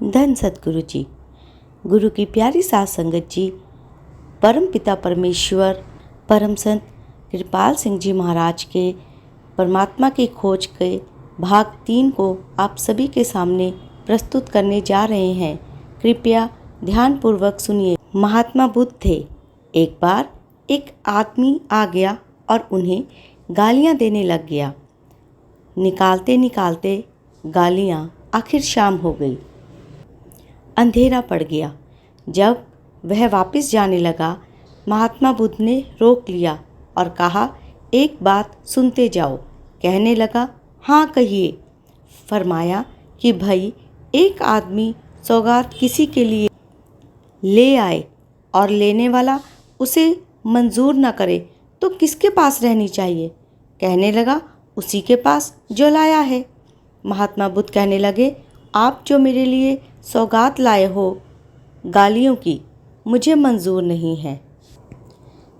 धन सतगुरु जी, गुरु की प्यारी साथ संगत जी, परम पिता परमेश्वर परम संत कृपाल सिंह जी महाराज के परमात्मा की खोज के भाग 3 को आप सभी के सामने प्रस्तुत करने जा रहे हैं। कृपया ध्यानपूर्वक सुनिए। महात्मा बुद्ध थे। एक बार एक आदमी आ गया और उन्हें गालियां देने लग गया। निकालते निकालते गालियां आखिर शाम हो गई। अंधेरा पड़ गया। जब वह वापस जाने लगा, महात्मा बुद्ध ने रोक लिया और कहा, एक बात सुनते जाओ। कहने लगा, हाँ कहिए। फरमाया कि भाई, एक आदमी सौगात किसी के लिए ले आए और लेने वाला उसे मंजूर न करे तो किसके पास रहनी चाहिए? कहने लगा, उसी के पास जो लाया है। महात्मा बुद्ध कहने लगे, आप जो मेरे लिए सौगात लाए हो गालियों की, मुझे मंजूर नहीं है।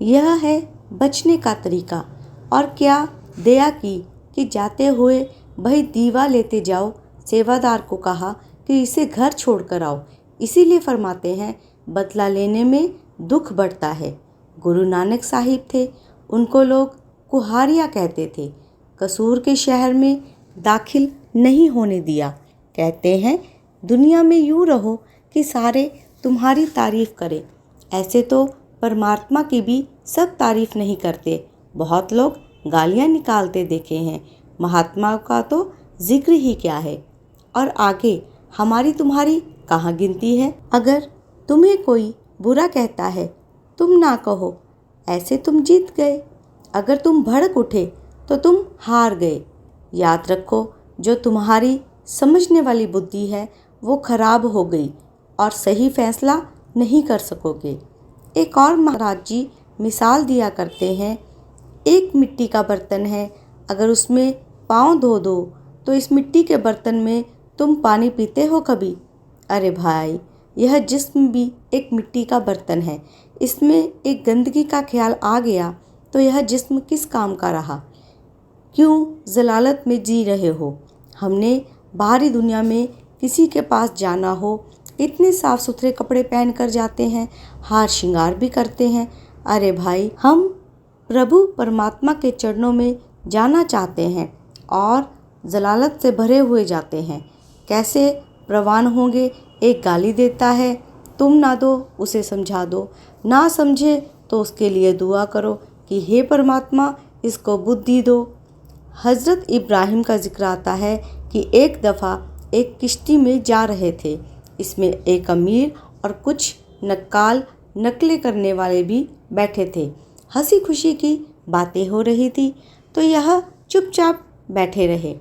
यह है बचने का तरीका। और क्या दया की कि जाते हुए भाई दीवा लेते जाओ। सेवादार को कहा कि इसे घर छोड़ कर आओ। इसीलिए फरमाते हैं, बदला लेने में दुख बढ़ता है। गुरु नानक साहिब थे, उनको लोग कुहारिया कहते थे। कसूर के शहर में दाखिल नहीं होने दिया। कहते हैं, दुनिया में यूँ रहो कि सारे तुम्हारी तारीफ करें। ऐसे तो परमात्मा की भी सब तारीफ नहीं करते। बहुत लोग गालियाँ निकालते देखे हैं। महात्मा का तो जिक्र ही क्या है। और आगे हमारी तुम्हारी कहाँ गिनती है। अगर तुम्हें कोई बुरा कहता है, तुम ना कहो, ऐसे तुम जीत गए। अगर तुम भड़क उठे तो तुम हार गए। याद रखो, जो तुम्हारी समझने वाली बुद्धि है वो खराब हो गई और सही फैसला नहीं कर सकोगे। एक और महाराज जी मिसाल दिया करते हैं, एक मिट्टी का बर्तन है, अगर उसमें पाँव धो दो तो इस मिट्टी के बर्तन में तुम पानी पीते हो कभी? अरे भाई, यह जिस्म भी एक मिट्टी का बर्तन है। इसमें एक गंदगी का ख्याल आ गया तो यह जिस्म किस काम का रहा? क्यों जलालत में जी रहे हो? हमने बाहरी दुनिया में किसी के पास जाना हो, इतने साफ सुथरे कपड़े पहन कर जाते हैं, हार श्रृंगार भी करते हैं। अरे भाई, हम प्रभु परमात्मा के चरणों में जाना चाहते हैं और जलालत से भरे हुए जाते हैं। कैसे प्रवान होंगे? एक गाली देता है, तुम ना दो, उसे समझा दो। ना समझे तो उसके लिए दुआ करो कि हे परमात्मा, इसको बुद्धि दो। हज़रत इब्राहिम का जिक्र आता है कि एक दफ़ा एक किश्ती में जा रहे थे। इसमें एक अमीर और कुछ नक्काल नकलें करने वाले भी बैठे थे। हंसी खुशी की बातें हो रही थी तो यह चुपचाप बैठे रहे।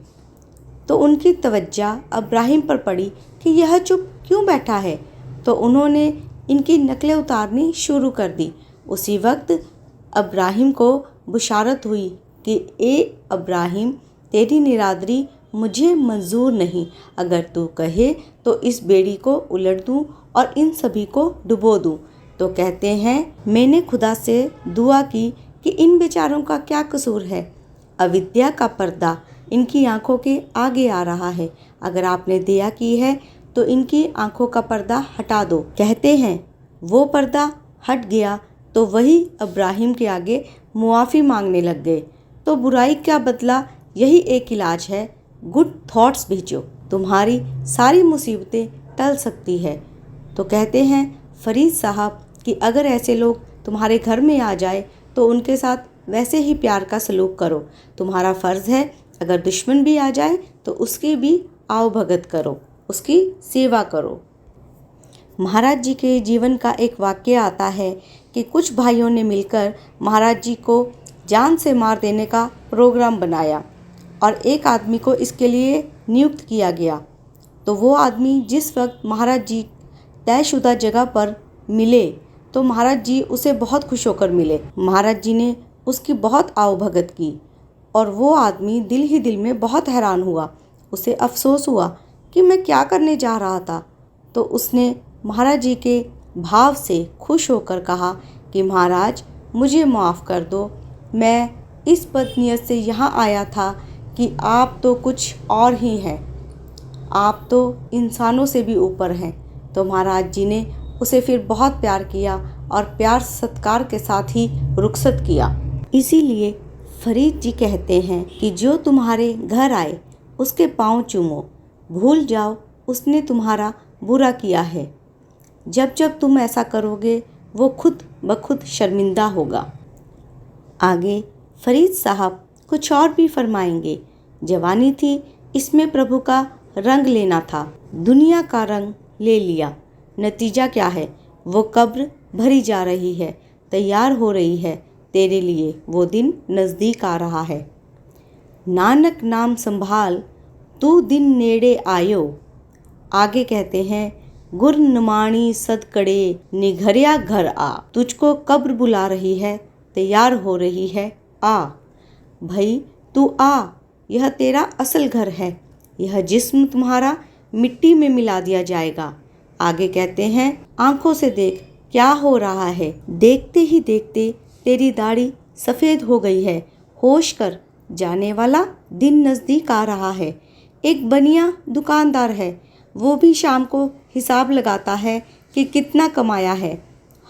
तो उनकी तवज्जो इब्राहिम पर पड़ी कि यह चुप क्यों बैठा है। तो उन्होंने इनकी नकलें उतारनी शुरू कर दी। उसी वक्त इब्राहिम को बुशारत हुई कि ए इब्राहिम, तेरी निरादरी मुझे मंजूर नहीं। अगर तू कहे तो इस बेड़ी को उलट दूं और इन सभी को डुबो दूं। तो कहते हैं, मैंने खुदा से दुआ की कि इन बेचारों का क्या कसूर है। अविद्या का पर्दा इनकी आंखों के आगे आ रहा है। अगर आपने दया की है तो इनकी आंखों का पर्दा हटा दो। कहते हैं, वो पर्दा हट गया तो वही इब्राहिम के आगे मुआफ़ी मांगने लग गए। तो बुराई का बदला यही एक इलाज है, गुड थॉट्स भेजो, तुम्हारी सारी मुसीबतें टल सकती है। तो कहते हैं फरीद साहब कि अगर ऐसे लोग तुम्हारे घर में आ जाए तो उनके साथ वैसे ही प्यार का सलूक करो। तुम्हारा फ़र्ज़ है, अगर दुश्मन भी आ जाए तो उसकी भी आओ भगत करो, उसकी सेवा करो। महाराज जी के जीवन का एक वाक़या आता है कि कुछ भाइयों ने मिलकर महाराज जी को जान से मार देने का प्रोग्राम बनाया और एक आदमी को इसके लिए नियुक्त किया गया। तो वो आदमी जिस वक्त महाराज जी तयशुदा जगह पर मिले तो महाराज जी उसे बहुत खुश होकर मिले। महाराज जी ने उसकी बहुत आवभगत की और वो आदमी दिल ही दिल में बहुत हैरान हुआ। उसे अफसोस हुआ कि मैं क्या करने जा रहा था। तो उसने महाराज जी के भाव से खुश होकर कहा कि महाराज, मुझे माफ़ कर दो, मैं इस बदनीयत से यहाँ आया था कि आप तो कुछ और ही हैं। आप तो इंसानों से भी ऊपर हैं। तो महाराज जी ने उसे फिर बहुत प्यार किया और प्यार सत्कार के साथ ही रुखसत किया। इसीलिए फरीद जी कहते हैं कि जो तुम्हारे घर आए उसके पाँव चूमो, भूल जाओ उसने तुम्हारा बुरा किया है। जब जब तुम ऐसा करोगे वो खुद ब खुद शर्मिंदा होगा। आगे फरीद साहब कुछ और भी फरमाएंगे। जवानी थी, इसमें प्रभु का रंग लेना था, दुनिया का रंग ले लिया। नतीजा क्या है? वो कब्र भरी जा रही है, तैयार हो रही है तेरे लिए, वो दिन नज़दीक आ रहा है। नानक नाम संभाल तू दिन नेड़े आयो। आगे कहते हैं, गुर नमाणी सदकड़े निघरिया घर आ। तुझको कब्र बुला रही है, तैयार हो रही है, आ भाई तू आ, यह तेरा असल घर है। यह जिस्म तुम्हारा मिट्टी में मिला दिया जाएगा। आगे कहते हैं, आंखों से देख क्या हो रहा है। देखते ही देखते तेरी दाढ़ी सफ़ेद हो गई है। होश कर, जाने वाला दिन नज़दीक आ रहा है। एक बनिया दुकानदार है, वो भी शाम को हिसाब लगाता है कि कितना कमाया है।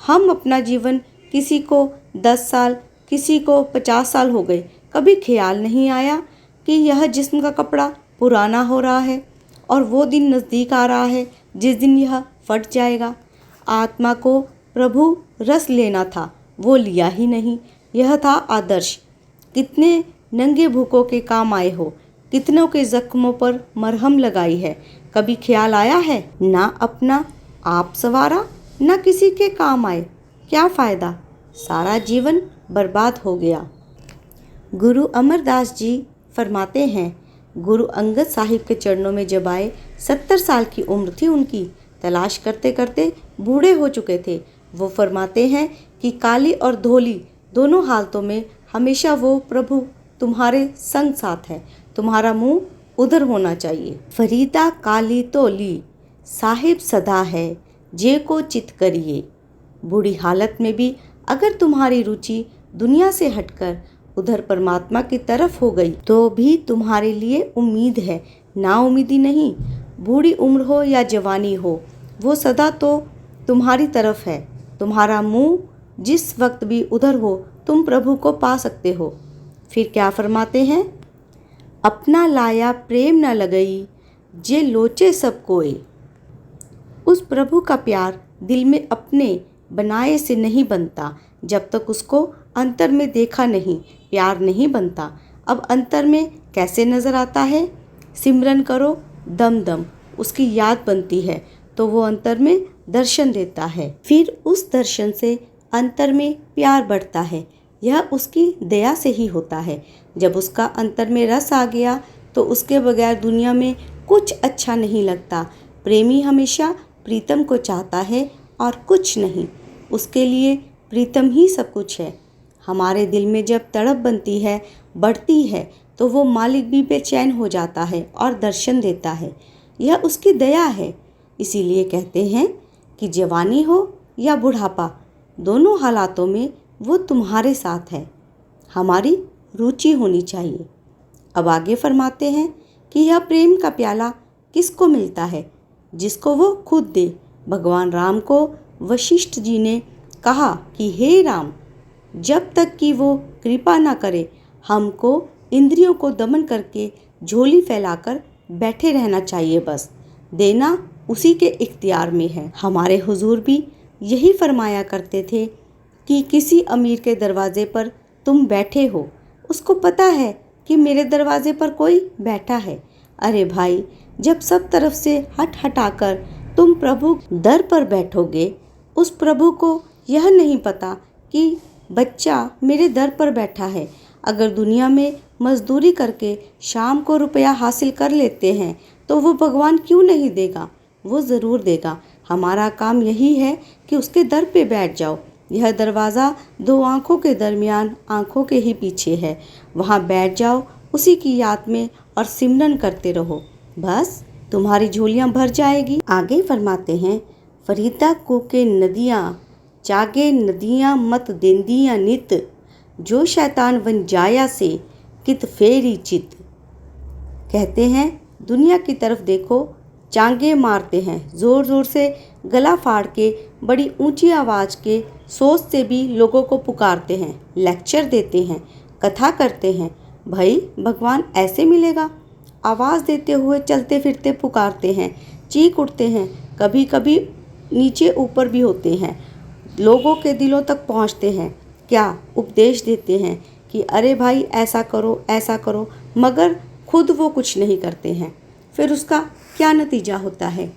हम अपना जीवन किसी को 10 साल, किसी को 50 साल हो गए, कभी ख्याल नहीं आया कि यह जिस्म का कपड़ा पुराना हो रहा है और वो दिन नज़दीक आ रहा है जिस दिन यह फट जाएगा। आत्मा को प्रभु रस लेना था, वो लिया ही नहीं। यह था आदर्श। कितने नंगे भूखों के काम आए हो, कितनों के जख्मों पर मरहम लगाई है। कभी ख्याल आया है? ना अपना आप सवारा, ना किसी के काम आए। क्या फ़ायदा? सारा जीवन बर्बाद हो गया। गुरु अमरदास जी फरमाते हैं, गुरु अंगद साहिब के चरणों में जब आए, 70 साल की उम्र थी उनकी। तलाश करते करते बूढ़े हो चुके थे। वो फरमाते हैं कि काली और धोली दोनों हालतों में हमेशा वो प्रभु तुम्हारे संग साथ है। तुम्हारा मुंह उधर होना चाहिए। फरीदा काली तोली साहिब सदा है, जे को चित करिए। बूढ़ी हालत में भी अगर तुम्हारी रुचि दुनिया से हटकर उधर परमात्मा की तरफ हो गई तो भी तुम्हारे लिए उम्मीद है, नाउम्मीदी नहीं। बूढ़ी उम्र हो या जवानी हो, वो सदा तो तुम्हारी तरफ है। तुम्हारा मुंह जिस वक्त भी उधर हो, तुम प्रभु को पा सकते हो। फिर क्या फरमाते हैं? अपना लाया प्रेम न लगई, जे लोचे सब कोई। उस प्रभु का प्यार दिल में अपने बनाए से नहीं बनता। जब तक उसको अंतर में देखा नहीं, प्यार नहीं बनता। अब अंतर में कैसे नज़र आता है? सिमरन करो दम दम, उसकी याद बनती है तो वो अंतर में दर्शन देता है। फिर उस दर्शन से अंतर में प्यार बढ़ता है। यह उसकी दया से ही होता है। जब उसका अंतर में रस आ गया तो उसके बगैर दुनिया में कुछ अच्छा नहीं लगता। प्रेमी हमेशा प्रीतम को चाहता है और कुछ नहीं। उसके लिए प्रीतम ही सब कुछ है। हमारे दिल में जब तड़प बनती है, बढ़ती है, तो वो मालिक भी बेचैन हो जाता है और दर्शन देता है। यह उसकी दया है। इसीलिए कहते हैं कि जवानी हो या बुढ़ापा, दोनों हालातों में वो तुम्हारे साथ है। हमारी रुचि होनी चाहिए। अब आगे फरमाते हैं कि यह प्रेम का प्याला किसको मिलता है? जिसको वो खुद दे। भगवान राम को वशिष्ठ जी ने कहा कि हे राम, जब तक कि वो कृपा ना करे, हमको इंद्रियों को दमन करके झोली फैलाकर बैठे रहना चाहिए। बस देना उसी के इख्तियार में है। हमारे हुजूर भी यही फरमाया करते थे कि किसी अमीर के दरवाजे पर तुम बैठे हो, उसको पता है कि मेरे दरवाजे पर कोई बैठा है। अरे भाई, जब सब तरफ से हट हटाकर तुम प्रभु दर पर बैठोगे, उस प्रभु को यह नहीं पता कि बच्चा मेरे दर पर बैठा है। अगर दुनिया में मजदूरी करके शाम को रुपया हासिल कर लेते हैं तो वो भगवान क्यों नहीं देगा? वो ज़रूर देगा। हमारा काम यही है कि उसके दर पे बैठ जाओ। यह दरवाज़ा दो आँखों के दरमियान, आँखों के ही पीछे है। वहाँ बैठ जाओ उसी की याद में और सिमरन करते रहो। बस तुम्हारी झोलियाँ भर जाएगी। आगे फरमाते हैं, फरीदा को के नदियाँ जागे नदियाँ मत देंदियाँ नित, जो शैतान वन जाया से कित फेरी चित। कहते हैं दुनिया की तरफ देखो चांगे मारते हैं, ज़ोर ज़ोर से गला फाड़ के, बड़ी ऊंची आवाज़ के सोच से भी लोगों को पुकारते हैं, लेक्चर देते हैं, कथा करते हैं। भाई भगवान ऐसे मिलेगा? आवाज़ देते हुए चलते फिरते पुकारते हैं, चीख उठते हैं, कभी कभी नीचे ऊपर भी होते हैं, लोगों के दिलों तक पहुंचते हैं। क्या उपदेश देते हैं कि अरे भाई ऐसा करो, मगर खुद वो कुछ नहीं करते हैं। फिर उसका क्या नतीजा होता है?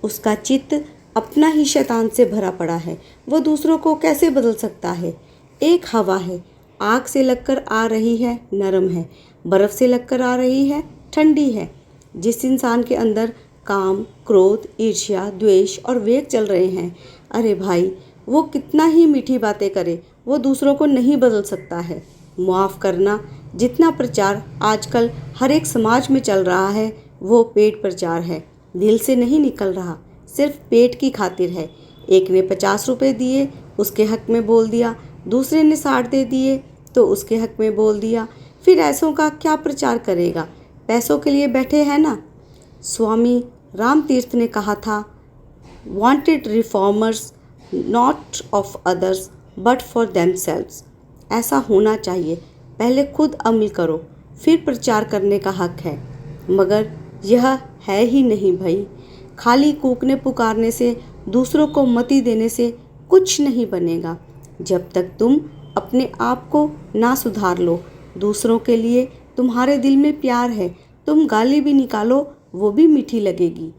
उसका चित्त अपना ही शैतान से भरा पड़ा है। वो दूसरों को कैसे बदल सकता है? एक हवा है, आग से लगकर आ रही है, नरम है, बर्फ़ से लगकर आ रही है, ठंडी है। जिस इंसान के अंदर काम, क्रोध, ईर्ष्या, द्वेष और वेग चल रहे हैं, अरे भाई वो कितना ही मीठी बातें करे, वो दूसरों को नहीं बदल सकता है। माफ़ करना जितना प्रचार आजकल हर एक समाज में चल रहा है, वो पेट प्रचार है, दिल से नहीं निकल रहा, सिर्फ पेट की खातिर है। एक ने 50 रुपये दिए, उसके हक में बोल दिया, दूसरे ने 60 दे दिए तो उसके हक में बोल दिया। फिर ऐसों का क्या प्रचार करेगा? पैसों के लिए बैठे हैं ना। स्वामी रामतीर्थ ने कहा था, wanted reformers not of others but for themselves. ऐसा होना चाहिए। पहले खुद अमल करो, फिर प्रचार करने का हक है। मगर यह है ही नहीं भाई। खाली कूकने पुकारने से, दूसरों को मति देने से कुछ नहीं बनेगा। जब तक तुम अपने आप को ना सुधार लो, दूसरों के लिए तुम्हारे दिल में प्यार है, तुम गाली भी निकालो वो भी मीठी लगेगी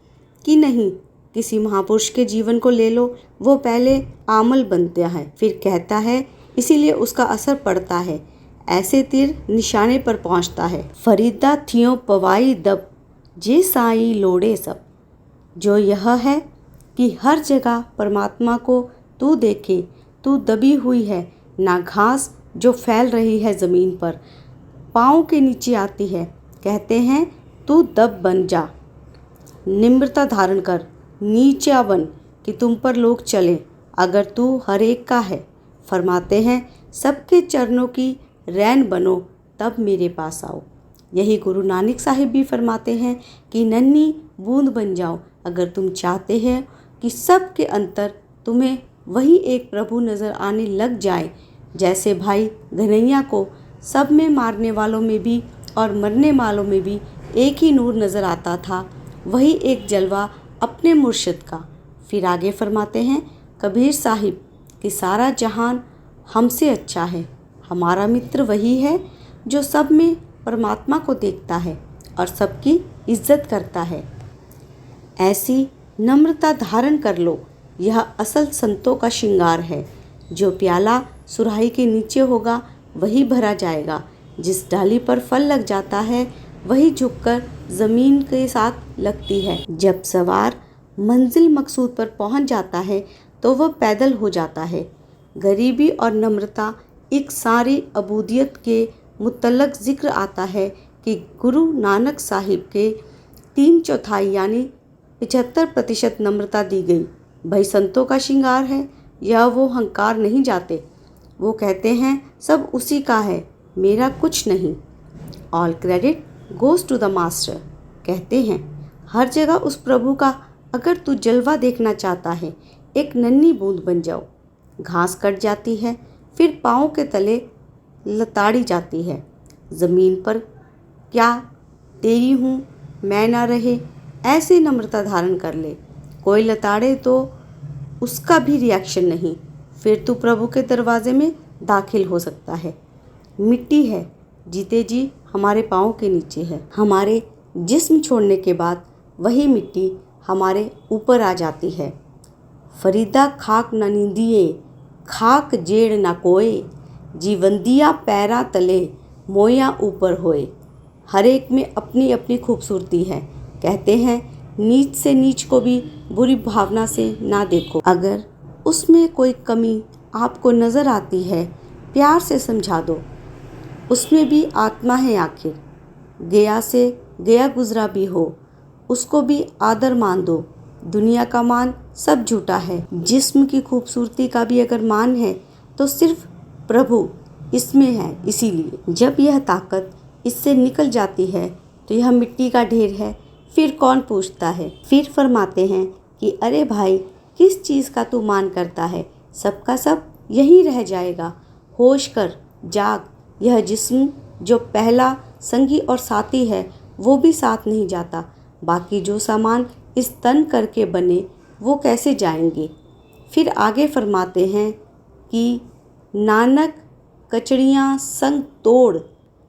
कि नहीं। किसी महापुरुष के जीवन को ले लो, वो पहले आमल बनता है, फिर कहता है, इसीलिए उसका असर पड़ता है। ऐसे तीर निशाने पर पहुंचता है। फरीदा थियों पवाई दब, जे साई लोड़े सब। जो यह है कि हर जगह परमात्मा को तू देखे। तू दबी हुई है, ना घास जो फैल रही है ज़मीन पर, पाँव के नीचे आती है। कहते हैं तू दब बन जा, निम्रता धारण कर, नीचा बन कि तुम पर लोग चलें। अगर तू हर एक का है, फरमाते हैं सबके चरणों की रैन बनो, तब मेरे पास आओ। यही गुरु नानक साहिब भी फरमाते हैं कि नन्ही बूंद बन जाओ। अगर तुम चाहते हैं कि सब के अंतर तुम्हें वही एक प्रभु नज़र आने लग जाए, जैसे भाई घनैया को सब में मारने वालों में भी और मरने वालों में भी एक ही नूर नज़र आता था, वही एक जलवा अपने मुर्शिद का। फिर आगे फरमाते हैं कबीर साहिब कि सारा जहान हमसे अच्छा है। हमारा मित्र वही है जो सब में परमात्मा को देखता है और सबकी इज्जत करता है। ऐसी नम्रता धारण कर लो, यह असल संतों का श्रृंगार है। जो प्याला सुराही के नीचे होगा वही भरा जाएगा। जिस डाली पर फल लग जाता है वही झुककर ज़मीन के साथ लगती है। जब सवार मंजिल मकसूद पर पहुंच जाता है तो वह पैदल हो जाता है। गरीबी और नम्रता एक सारी अबूदियत के मुतल्लक ज़िक्र आता है कि गुरु नानक साहिब के 3/4 यानी 75% नम्रता दी गई। भाई संतों का श्रृंगार है, यह वो हंकार नहीं जाते। वो कहते हैं सब उसी का है, मेरा कुछ नहीं। All credit goes to the master. कहते हैं हर जगह उस प्रभु का। अगर तू जलवा देखना चाहता है, एक नन्ही बूंद बन जाओ। घास कट जाती है, फिर पाँव के तले लताड़ी जाती है। ज़मीन पर क्या तेरी हूँ मैं ना रहे, ऐसे नम्रता धारण कर ले। कोई लताड़े तो उसका भी रिएक्शन नहीं, फिर तू प्रभु के दरवाजे में दाखिल हो सकता है। मिट्टी है, जीते जी हमारे पाँव के नीचे है। हमारे जिस्म छोड़ने के बाद वही मिट्टी हमारे ऊपर आ जाती है। फरीदा खाक न नींदिए, खाक जेड़ न कोए, जीवंदिया पैरा तले, मोया ऊपर होए। हर एक में अपनी अपनी खूबसूरती है। कहते हैं नीच से नीच को भी बुरी भावना से ना देखो। अगर उसमें कोई कमी आपको नज़र आती है, प्यार से समझा दो। उसमें भी आत्मा है आखिर। गया से गया गुजरा भी हो, उसको भी आदर मान दो। दुनिया का मान सब झूठा है। जिस्म की खूबसूरती का भी अगर मान है तो सिर्फ प्रभु इसमें है। इसीलिए जब यह ताकत इससे निकल जाती है तो यह मिट्टी का ढेर है, फिर कौन पूछता है। फिर फरमाते हैं कि अरे भाई, किस चीज़ का तू मान करता है, सबका सब यहीं रह जाएगा। होश कर, जाग। यह जिस्म जो पहला संगी और साथी है वो भी साथ नहीं जाता। बाकी जो सामान इस तन करके बने वो कैसे जाएंगे। फिर आगे फरमाते हैं कि नानक कचड़ियाँ संग तोड़,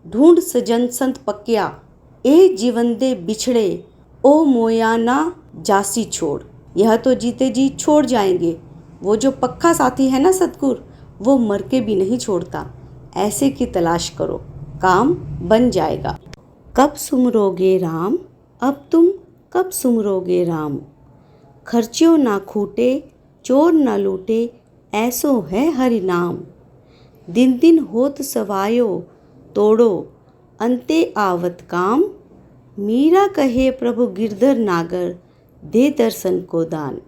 ढूंढ सजन संत पक्या, ए जीवंदे बिछड़े, ओ मोया ना जासी छोड़। यह तो जीते जी छोड़ जाएंगे, वो जो पक्का साथी है ना सतगुर, वो मर के भी नहीं छोड़ता। ऐसे की तलाश करो, काम बन जाएगा। कब सुमरोगे राम, अब तुम कब सुमरोगे राम। खर्च्यो ना खूटे, चोर ना लूटे, ऐसो है हरि नाम। दिन दिन होत सवायो, तोड़ो अंते आवत काम। मीरा कहे प्रभु गिरधर नागर, दे दर्शन को दान।